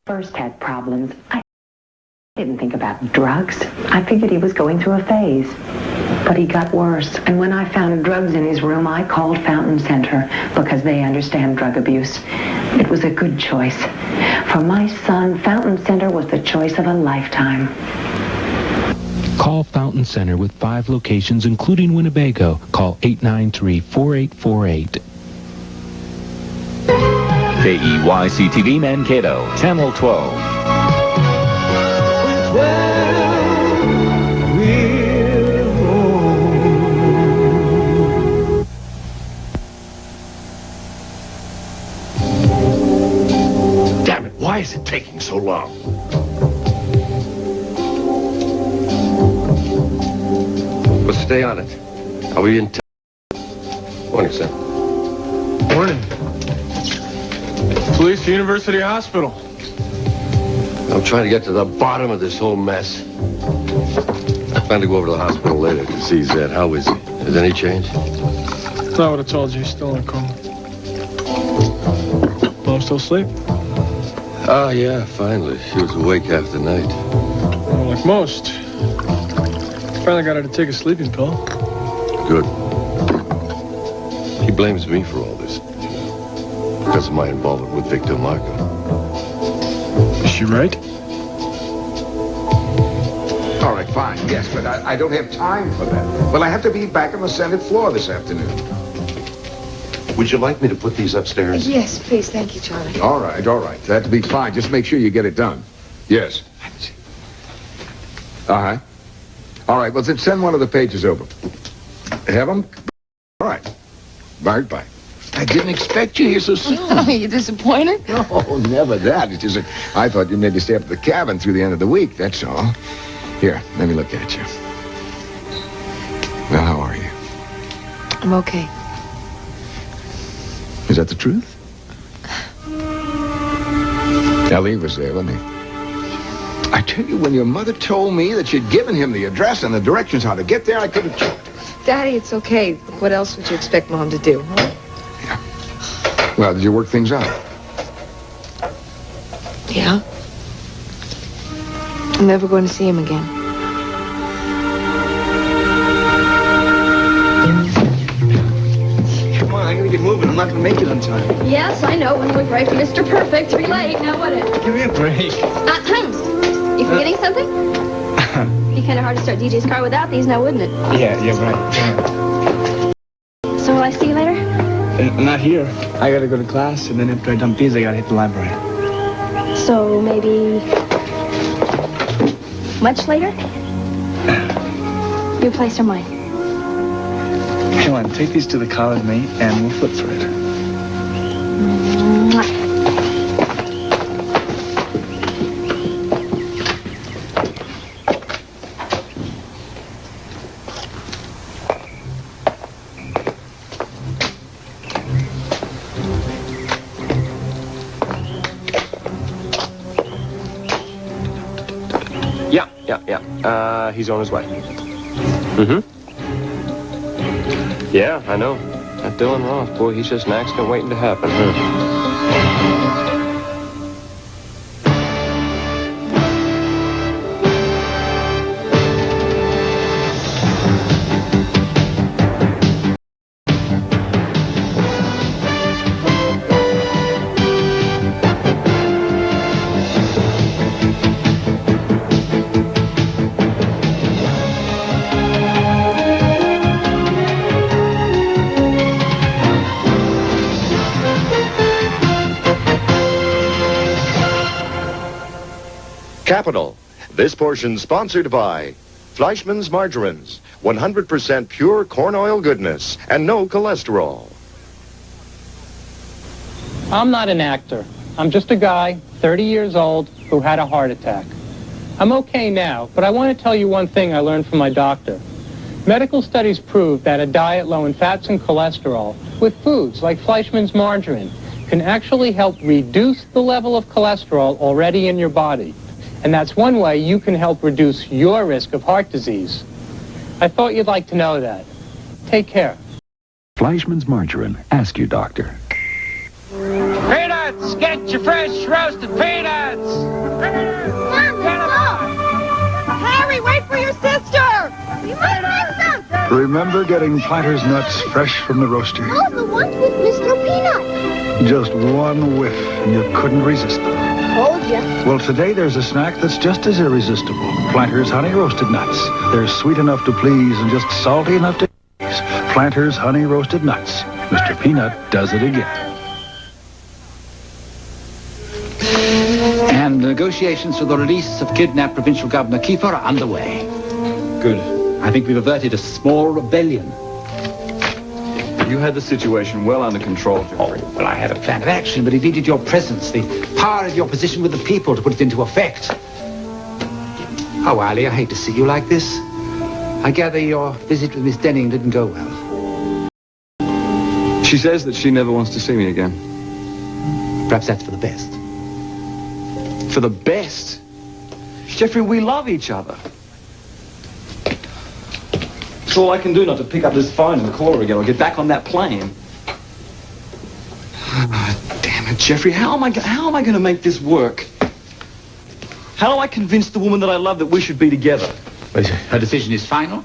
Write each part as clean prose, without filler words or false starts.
First had problems, I didn't think about drugs. I figured he was going through a phase. But he got worse, and when I found drugs in his room, I called Fountain Center because they understand drug abuse. It was a good choice. For my son, Fountain Center was the choice of a lifetime. Call Fountain Center with 5 locations, including Winnebago. Call 893-4848. KEYC-TV Mankato, Channel 12. Damn it, why is it taking so long? We'll stay on it. I'll be in Morning, sir. Morning. Police, University Hospital. I'm trying to get to the bottom of this whole mess. I plan to go over to the hospital later to see Zed. How is he? Has any change? That's not what I told you. He's still in a coma. Mom still asleep? Oh, yeah, finally. She was awake half the night. Well, like most. Finally got her to take a sleeping pill. Good. He blames me for all this. Because of my involvement with Victor Marco. Is she right? All right, fine, yes, but I don't have time for that. Well, I have to be back on the Senate floor this afternoon. Would you like me to put these upstairs? Yes, please. Thank you, Charlie. All right. That'll be fine. Just make sure you get it done. Yes. Uh-huh. All right, well, then send one of the pages over. Have them? All right. Bye. I didn't expect you here so soon. Are you disappointed? No, never that. It's just that I thought you'd maybe stay up at the cabin through the end of the week, that's all. Here, let me look at you. Well, how are you? I'm okay. Is that the truth? Ellie was there, wasn't he? I tell you, when your mother told me that you'd given him the address and the directions how to get there, I couldn't... Daddy, it's okay. What else would you expect Mom to do, huh? Yeah. Well, did you work things out? Yeah. I'm never going to see him again. Come on, I gotta get moving. I'm not gonna make it on time. Yes, I know. When we break Mr. Perfect, too late. Now what is? Give me a break. You forgetting something? Be kind of hard to start DJ's car without these now, wouldn't it? Yeah, right. So will I see you later? Not here. I gotta go to class, and then after I dump these, I gotta hit the library. So maybe... much later? Your place or mine? Come on, take these to the college, mate, and we'll flip for it. Mwah. Yeah. He's on his way. Mm-hmm. Yeah, I know. That Dylan Roth, boy, he's just an accident waiting to happen, huh? Capital. This portion sponsored by Fleischmann's Margarines, 100% pure corn oil goodness and no cholesterol. I'm not an actor. I'm just a guy, 30 years old, who had a heart attack. I'm okay now, but I want to tell you one thing I learned from my doctor. Medical studies prove that a diet low in fats and cholesterol with foods like Fleischmann's Margarine can actually help reduce the level of cholesterol already in your body. And that's one way you can help reduce your risk of heart disease. I thought you'd like to know that. Take care. Fleischmann's Margarine. Ask your doctor. Hey, peanuts! Get your fresh roasted peanuts! Harry, wait for your sister! You might miss them! Remember getting Planter's nuts fresh from the roaster? Oh, the ones with Mr. Peanut. Just one whiff, and you couldn't resist them. Told ya. Well, today there's a snack that's just as irresistible. Planter's Honey Roasted Nuts. They're sweet enough to please and just salty enough to tease. Planter's Honey Roasted Nuts. Mr. Peanut does it again. And negotiations for the release of kidnapped Provincial Governor Kiefer are underway. Good. I think we've averted a small rebellion. You had the situation well under control, Jeffrey. Well, I had a plan of action, but it needed your presence, the power of your position with the people to put it into effect. Oh, Ali, I hate to see you like this. I gather your visit with Miss Denning didn't go well. She says that she never wants to see me again. Perhaps that's for the best. For the best? Jeffrey, we love each other. It's all I can do not to pick up this phone and call her again or get back on that plane. Oh, damn it, Jeffrey. How am I going to make this work? How do I convince the woman that I love that we should be together? Her decision is final?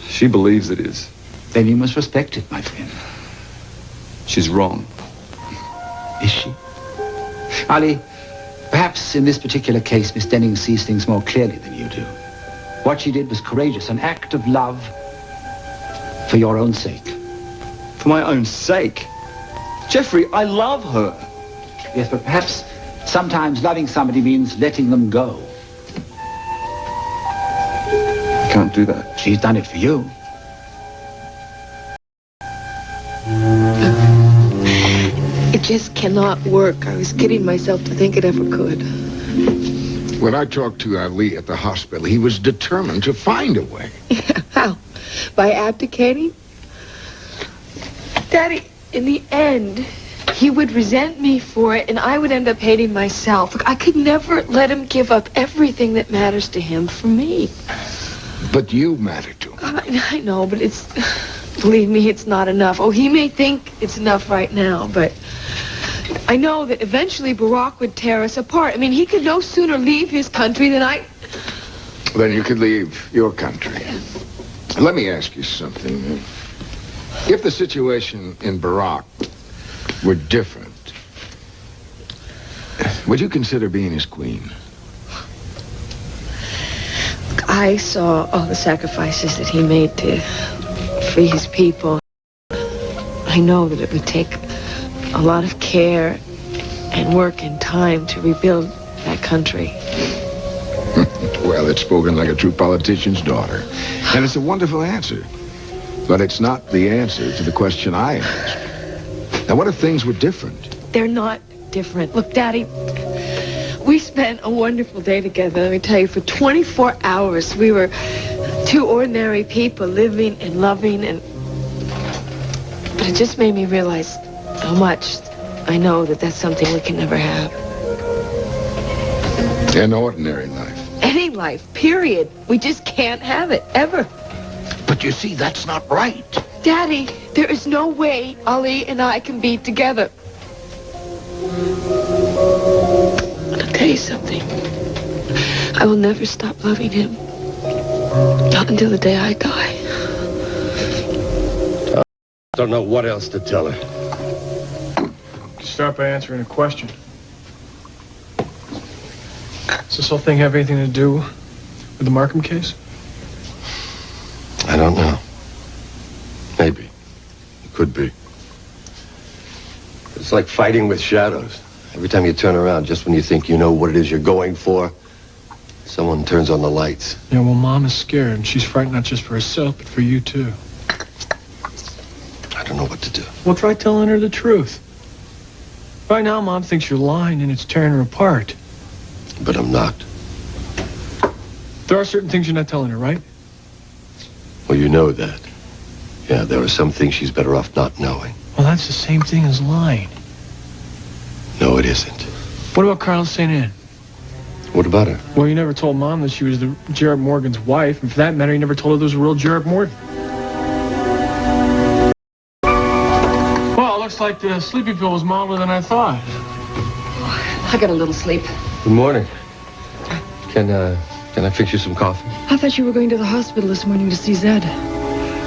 She believes it is. Then you must respect it, my friend. She's wrong. Is she? Ali, perhaps in this particular case, Miss Denning sees things more clearly than you do. What she did was courageous, an act of love for your own sake. For my own sake? Jeffrey, I love her. Yes, but perhaps sometimes loving somebody means letting them go. I can't do that. She's done it for you. It just cannot work. I was kidding myself to think it ever could. When I talked to Ali at the hospital, he was determined to find a way. How? By abdicating? Daddy, in the end, he would resent me for it, and I would end up hating myself. Look, I could never let him give up everything that matters to him for me. But you matter to him. I know, but it's... Believe me, it's not enough. Oh, he may think it's enough right now, but... I know that eventually Barack would tear us apart. I mean, he could no sooner leave his country than I... Then you could leave your country. Let me ask you something. If the situation in Barack were different, would you consider being his queen? I saw all the sacrifices that he made to free his people. I know that it would take a lot of care and work and time to rebuild that country. Well, it's spoken like a true politician's daughter. And it's a wonderful answer. But it's not the answer to the question I asked. Now, what if things were different? They're not different. Look, Daddy, we spent a wonderful day together. Let me tell you, for 24 hours, we were two ordinary people living and loving, and... But it just made me realize how much I know that that's something we can never have. An ordinary life. Any life, period. We just can't have it, ever. But you see, that's not right. Daddy, there is no way Ali and I can be together. I'll tell you something. I will never stop loving him. Not until the day I die. I don't know what else to tell her. Start by answering a question. Does this whole thing have anything to do with the Markham case? I don't know. Maybe. It could be. It's like fighting with shadows. Every time you turn around, just when you think you know what it is you're going for, someone turns on the lights. Yeah, well, Mom is scared, and she's frightened not just for herself, but for you, too. I don't know what to do. Well, try telling her the truth. Right now, Mom thinks you're lying, and it's tearing her apart. But I'm not. There are certain things you're not telling her, right? Well, you know that. Yeah, there are some things she's better off not knowing. Well, that's the same thing as lying. No, it isn't. What about Carl St. Anne? What about her? Well, you never told Mom that she was the Jared Morgan's wife, and for that matter, you never told her there was a real Jared Morgan. Well, it looks like the sleepy pill was milder than I thought. I got a little sleep. Good morning. Can I fix you some coffee? I thought you were going to the hospital this morning to see Zed.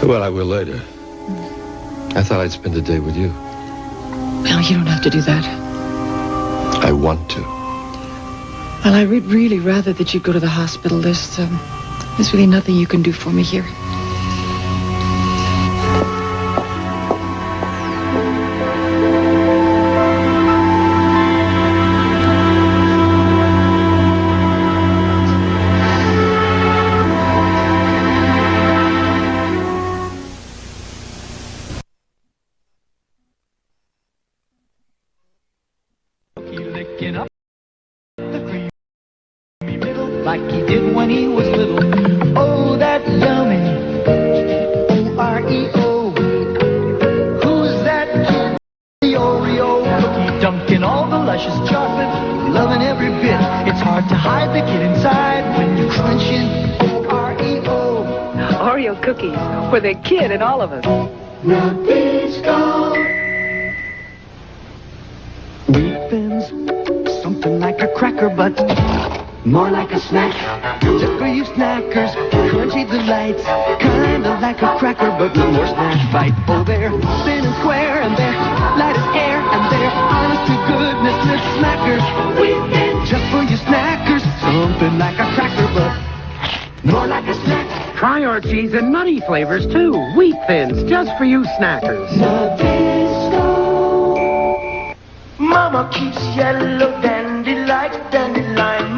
Well, I will later. I thought I'd spend the day with you. Well, you don't have to do that. I want to. Well, I would really rather that you go to the hospital. There's really nothing you can do for me here. Like he did when he was little. Oh, that yummy O-R-E-O. Who's that kid? The Oreo cookie dunking all the luscious chocolate, loving every bit. It's hard to hide the kid inside when you're crunching O-R-E-O. Oreo cookies for the kid and all of us. Nabisco. Wheat thins, something like a cracker, but more like a snack. Just for you snackers, crunchy delights. Kinda like a cracker, but no more snack bite. Oh, they're thin and square, and they're light as air, and they're honest to goodness, Miss Snackers. Wheat thins, just for you snackers. Something like a cracker, but more like a snack. Try our cheese and nutty flavors, too. Wheat Thins, just for you snackers. Nabisco. Mama keeps yellow dandelion.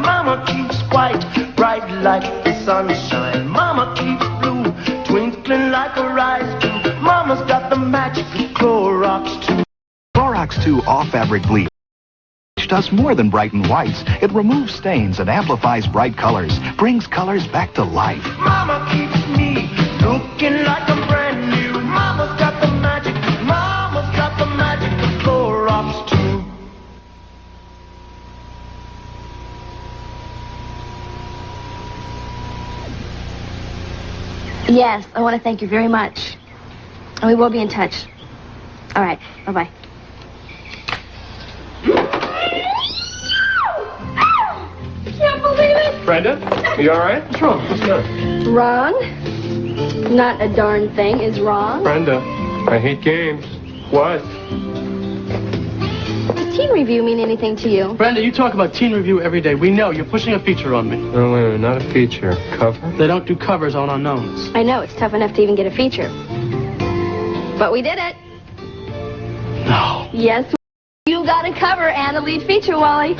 Mama keeps white, bright like the sunshine. Mama keeps blue, twinkling like a rise dew. Mama's got the magic of Clorox 2. Clorox 2 all-fabric bleach does more than brighten whites. It removes stains and amplifies bright colors, brings colors back to life. Mama keeps me looking like I'm brand new. Mama's got the magic. Mama's got the magic of Clorox 2. Yes, I want to thank you very much. And we will be in touch. All right, bye-bye. I can't believe it. Brenda, are you all right? What's wrong? What's good? Wrong? Not a darn thing is wrong. Brenda, I hate games. What? Does teen review mean anything to you? Brenda, you talk about teen review every day. We know. You're pushing a feature on me. No, wait a minute. Not a feature. Cover? They don't do covers on unknowns. I know, it's tough enough to even get a feature. But we did it. No. Yes, you got a cover and a lead feature, Wally.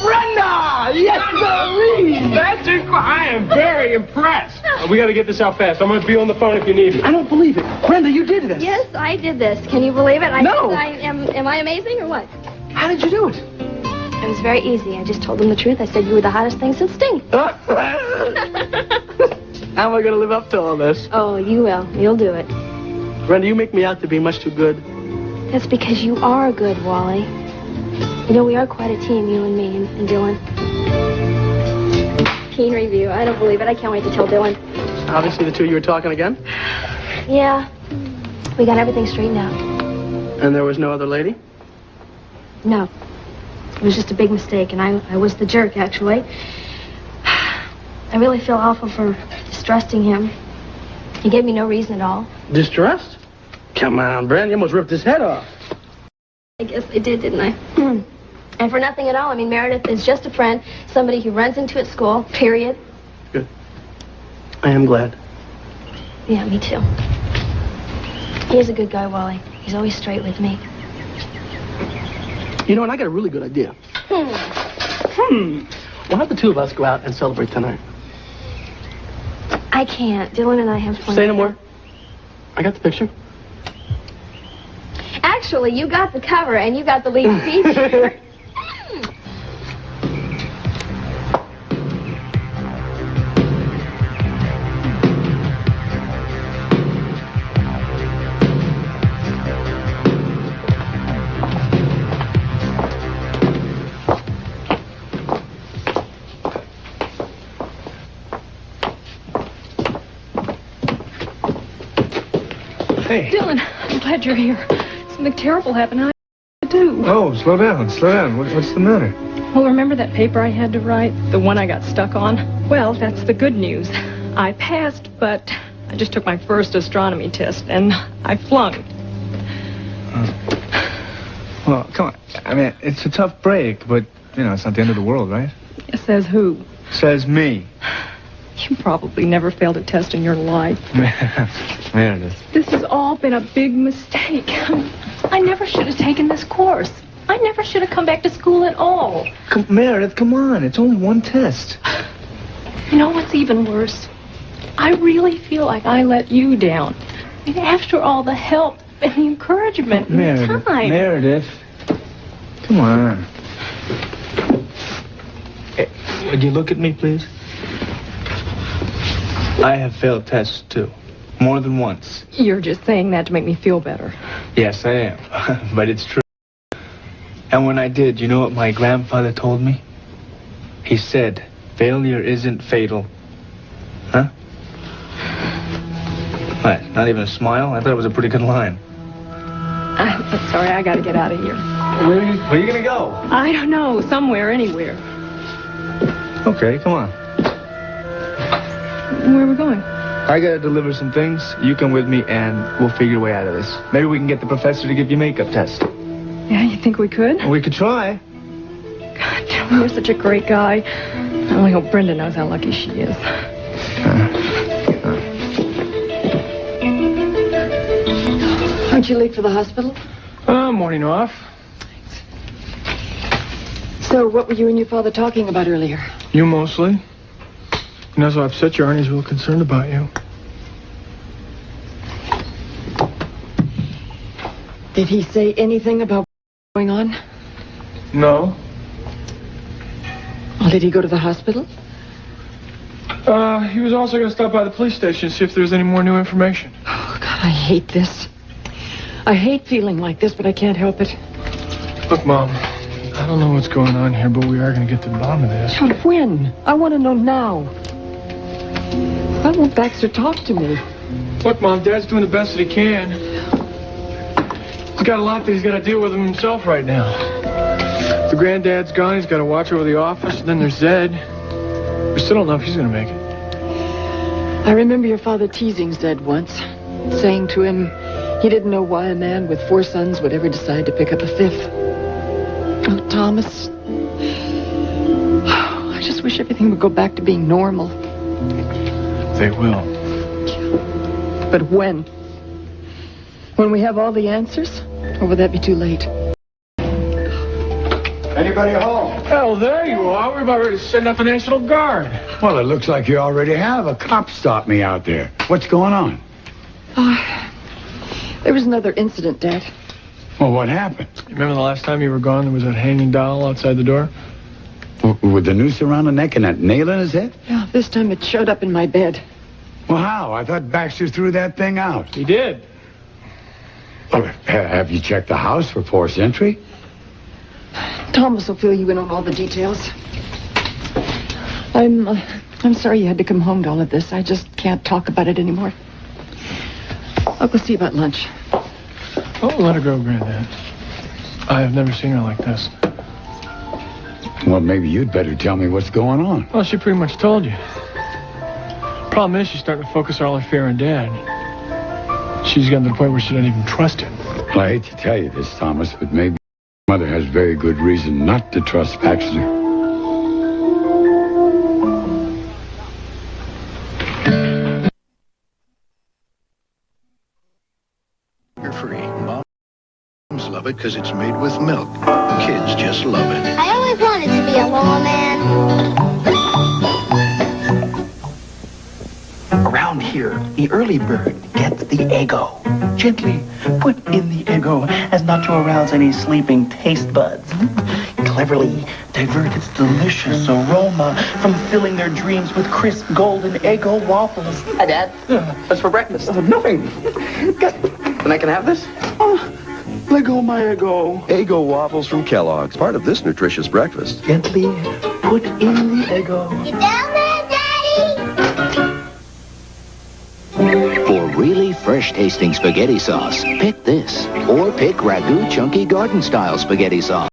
Brenda! Yes, sir! That's incredible. I am very impressed. We got to get this out fast. I'm going to be on the phone if you need me. I don't believe it. Brenda, you did this. Yes, I did this. Can you believe it? No. Am I amazing or what? How did you do it? It was very easy. I just told them the truth. I said you were the hottest thing since Sting. How am I going to live up to all this? Oh, you will. You'll do it. Brenda, you make me out to be much too good. That's because you are good, Wally. You know, we are quite a team, you and me and Dylan. Teen review. I don't believe it. I can't wait to tell Dylan. Obviously, the two of you were talking again. Yeah. We got everything straightened out. And there was no other lady? No. It was just a big mistake, and I was the jerk, actually. I really feel awful for distrusting him. He gave me no reason at all. Distrust? Come on, Brenda. You almost ripped his head off. I guess I did, didn't I? And for nothing at all. I mean, Meredith is just a friend, somebody who runs into at school, period. Good. I am glad. Yeah, me too. He's a good guy, Wally. He's always straight with me. You know what? I got a really good idea. Why don't the two of us go out and celebrate tonight? I can't. Dylan and I have plans. Say no more. I got the picture. Actually, you got the cover and you got the lead feature. Hey. Dylan, I'm glad you're here. something terrible happen, how do I do? Oh, slow down, slow down. What's the matter? Well, remember that paper I had to write? The one I got stuck on? Well, that's the good news. I passed, but I just took my first astronomy test, and I flunked. Well, come on. I mean, it's a tough break, but, you know, it's not the end of the world, right? Says who? Says me. You probably never failed a test in your life. Meredith. This has all been a big mistake. I never should have taken this course. I never should have come back to school at all. Meredith, come on. It's only one test. You know what's even worse? I really feel like I let you down. I mean, after all the help and the encouragement and the time. Meredith. Come on. Hey, would you look at me, please? I have failed tests, too. More than once. You're just saying that to make me feel better. Yes, I am. But it's true. And when I did, you know what my grandfather told me? He said, failure isn't fatal. Huh? What, not even a smile? I thought it was a pretty good line. I'm sorry, I gotta get out of here. Where are you gonna go? I don't know, somewhere, anywhere. Okay, come on. Where are we going? I gotta deliver some things. You come with me and we'll figure a way out of this. Maybe we can get the professor to give you a makeup test. Yeah, you think we could? We could try. God, damn, you're such a great guy. I only hope Brenda knows how lucky she is. Aren't you late for the hospital? Morning off. So, what were you and your father talking about earlier? You mostly. You know, so upset you are, and he's real concerned about you. Did he say anything about what's going on? No. Well, did he go to the hospital? He was also going to stop by the police station and see if there was any more new information. Oh, God, I hate this. I hate feeling like this, but I can't help it. Look, Mom, I don't know what's going on here, but we are going to get to the bottom of this. But when? I want to know now. Why won't Baxter talk to me? Look, Mom, Dad's doing the best that he can. He's got a lot that he's got to deal with himself right now. The granddad's gone, he's got to watch over the office, and then there's Zed. We still don't know if he's going to make it. I remember your father teasing Zed once, saying to him he didn't know why a man with 4 sons would ever decide to pick up a 5th. Oh, Thomas. I just wish everything would go back to being normal. They will. But when? When we have all the answers? Or will that be too late? Anybody home? Oh, there you are. We're about ready to send up the National Guard. Well, it looks like you already have. A cop stopped me out there. What's going on? There was another incident, Dad. Well, what happened? You remember the last time you were gone, there was that hanging doll outside the door? With the noose around the neck and that nail in his head? Yeah, this time it showed up in my bed. Well, how? I thought Baxter threw that thing out. He did. Well, have you checked the house for forced entry? Thomas will fill you in on all the details. I'm sorry you had to come home to all of this. I just can't talk about it anymore. I'll go see about lunch. Oh, let her go, Granddad. I have never seen her like this. Well, maybe you'd better tell me what's going on. Well, she pretty much told you. Problem is, she's starting to focus all her fear on Dad. She's gotten to the point where she doesn't even trust him. Well, I hate to tell you this, Thomas, but maybe Mother has very good reason not to trust Baxter. Free. Moms love it because it's made with milk. Kids just love it. I always wanted to be a lawman. Around here, the early bird gets the Eggo. Gently put in the Eggo as not to arouse any sleeping taste buds. Cleverly divert its delicious aroma from filling their dreams with crisp golden Eggo waffles. Hi, Dad. What's for breakfast? Nothing. Then I can have this? Lego my Eggo. Eggo waffles from Kellogg's, part of this nutritious breakfast. Gently put in the Eggo. You down there, Daddy? For really fresh-tasting spaghetti sauce, pick this. Or pick Ragu Chunky Garden-style spaghetti sauce.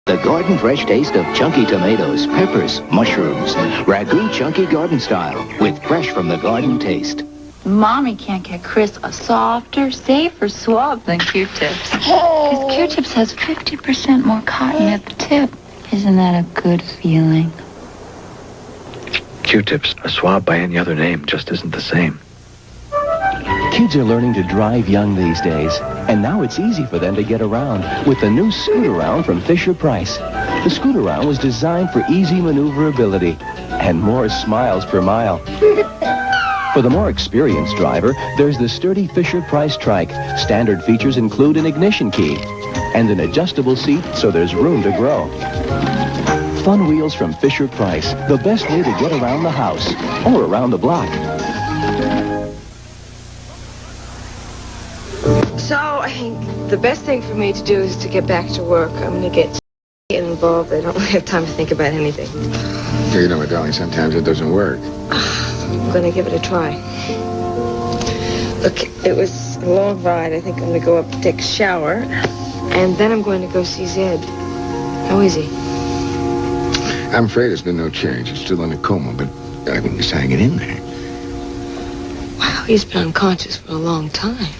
The garden fresh taste of chunky tomatoes, peppers, mushrooms. Ragu Chunky Garden-style with fresh from the garden taste. Mommy can't get Chris a softer, safer swab than Q-tips. Because Q-tips has 50% more cotton at the tip. Isn't that a good feeling? Q-tips, a swab by any other name, just isn't the same. Kids are learning to drive young these days, and now it's easy for them to get around with the new Scoot-Around from Fisher-Price. The Scoot-Around was designed for easy maneuverability and more smiles per mile. For the more experienced driver, there's the sturdy Fisher-Price Trike. Standard features include an ignition key and an adjustable seat so there's room to grow. Fun wheels from Fisher-Price, the best way to get around the house or around the block. So I think the best thing for me to do is to get back to work. I'm going to get involved. I don't really have time to think about anything. You know what, darling, sometimes it doesn't work. I'm going to give it a try. Look, it was a long ride. I think I'm going to go up, take a shower, and then I'm going to go see Zed. How is he? I'm afraid there's been no change. He's still in a coma, but I think he's hanging in there. Wow, he's been unconscious for a long time.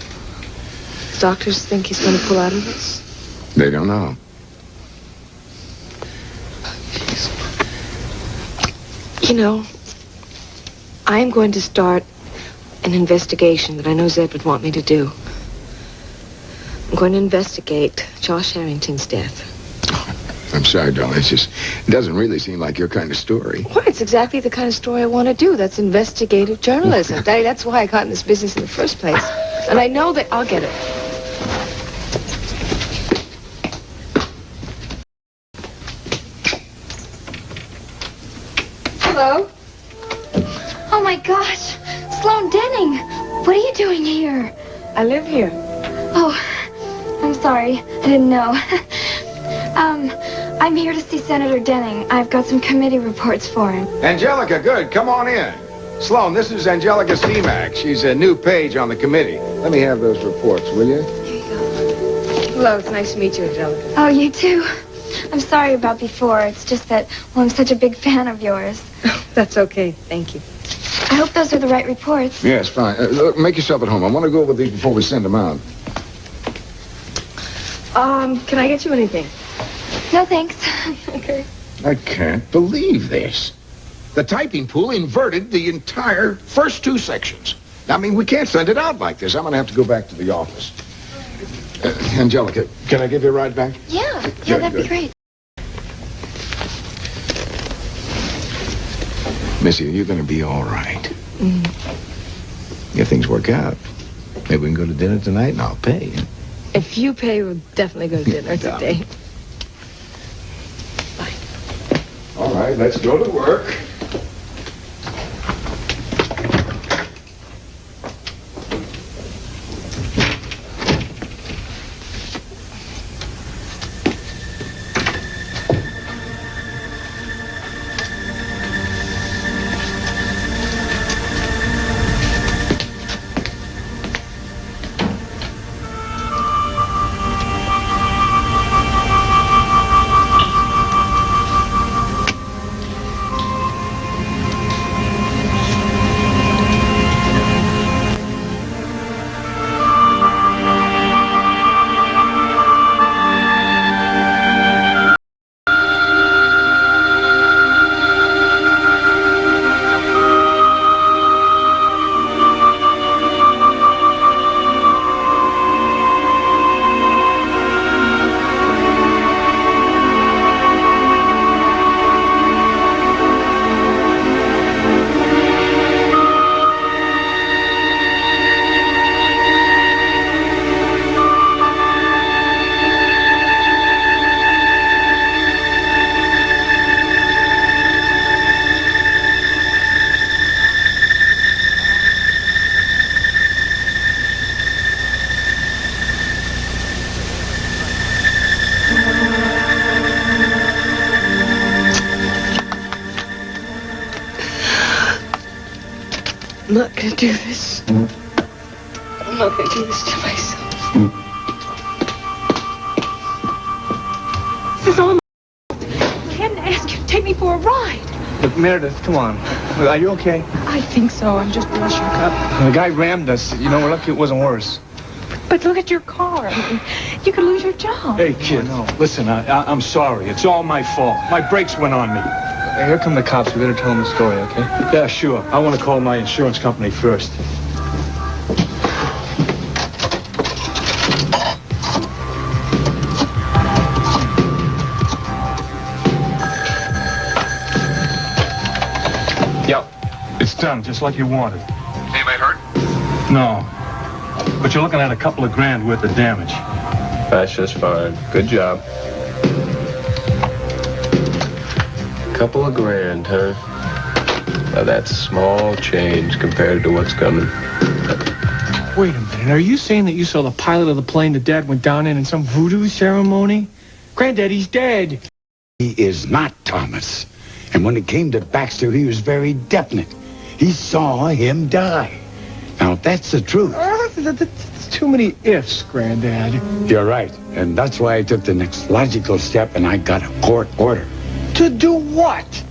Doctors think he's going to pull out of this? They don't know. You know, I'm going to start an investigation that I know Zed would want me to do. I'm going to investigate Josh Harrington's death. I'm sorry, darling. It doesn't really seem like your kind of story. Well, it's exactly the kind of story I want to do. That's investigative journalism. Daddy, that's why I got in this business in the first place. And I know that I'll get it. Hello? Oh my gosh, Sloan Denning. What are you doing here? I live here. Oh, I'm sorry. I didn't know. I'm here to see Senator Denning. I've got some committee reports for him. Angelica, good. Come on in. Sloan, this is Angelica Steemack. She's a new page on the committee. Let me have those reports, will you? Hello, it's nice to meet you, Angelica. Oh, you too. I'm sorry about before. It's just that, well, I'm such a big fan of yours. That's okay. Thank you. I hope those are the right reports. Yes, fine. Look, make yourself at home. I want to go over these before we send them out. Can I get you anything? No, thanks. Okay. I can't believe this. The typing pool inverted the entire first two sections. I mean, we can't send it out like this. I'm going to have to go back to the office. Angelica, can I give you a ride back? Yeah, Good, that'd good. be great. Missy, you're going to be all right. If things work out, maybe we can go to dinner tonight and I'll pay. If you pay, we'll definitely go to dinner today. All right, let's go to work. I'm not gonna do this. I'm how could I do this to myself? This is all my fault. I had to ask you to take me for a ride. Look, Meredith, come on. Are you okay? I think so. I'm just real shook up. The guy rammed us. You know, we're lucky it wasn't worse. But look at your car. I mean, you could lose your job. Hey, kid, listen, I'm sorry. It's all my fault. My brakes went on me. Hey, here come the cops. We better tell them the story, okay? Yeah, sure. I want to call my insurance company first. Yep, it's done, just like you wanted. Anybody hurt? No, but you're looking at a couple of grand worth of damage. That's just fine. Good job. Couple of grand, huh? Now that's small change compared to what's coming. Wait a minute. Are you saying that you saw the pilot of the plane that Dad went down in some voodoo ceremony? Granddad, he's dead. He is not Thomas. And when it came to Baxter, he was very definite. He saw him die. Now, that's the truth. That's too many ifs, Granddad. You're right. And that's why I took the next logical step and I got a court order. To do what?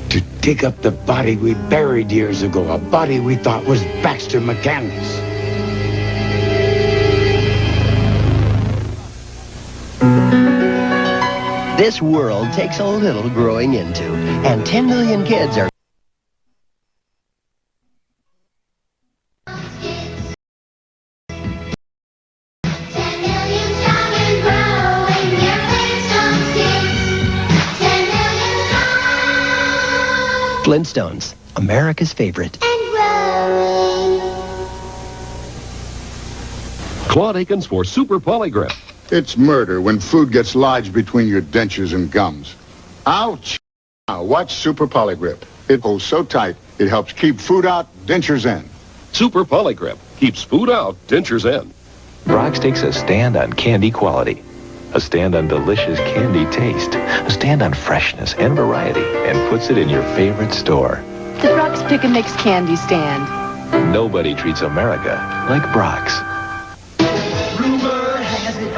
To dig up the body we buried years ago. A body we thought was Baxter McCandless. This world takes a little growing into, and 10 million kids are Flintstones, America's favorite. Claude Akins for Super Polygrip. It's murder when food gets lodged between your dentures and gums. Ouch! Now watch Super Polygrip. It holds so tight, it helps keep food out, dentures in. Super Polygrip keeps food out, dentures in. Brock's takes a stand on candy quality, a stand on delicious candy taste, a stand on freshness and variety, and puts it in your favorite store. The Brock's Pick and Mix candy stand. Nobody treats America like Brock's.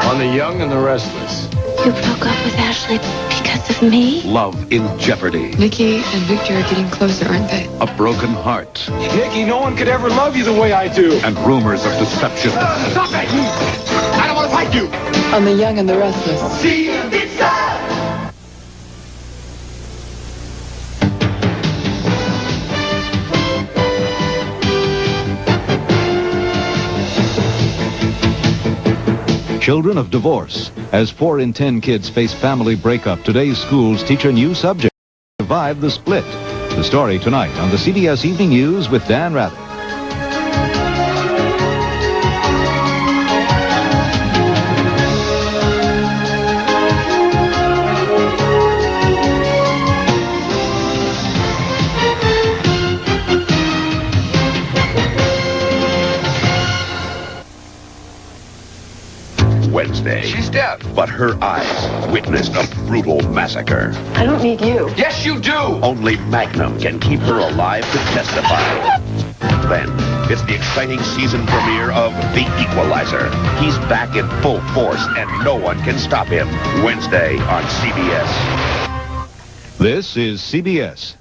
On the Young and the Restless. You broke up with Ashley because of me? Love in jeopardy. Nikki and Victor are getting closer, aren't they? A broken heart. Nikki, no one could ever love you the way I do. And rumors of deception. Stop it! I don't want to fight you! On the Young and the Restless. See you inside! Children of divorce. As 4 in 10 kids face family breakup, today's schools teach a new subject. Survive the split. The story tonight on the CBS Evening News with Dan Rather. Wednesday. She's dead. But her eyes witnessed a brutal massacre. I don't need you. Yes, you do! Only Magnum can keep her alive to testify. Then, it's the exciting season premiere of The Equalizer. He's back in full force, and no one can stop him. Wednesday on CBS. This is CBS.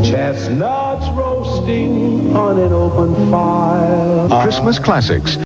Chestnuts roasting on an open fire. Christmas classics.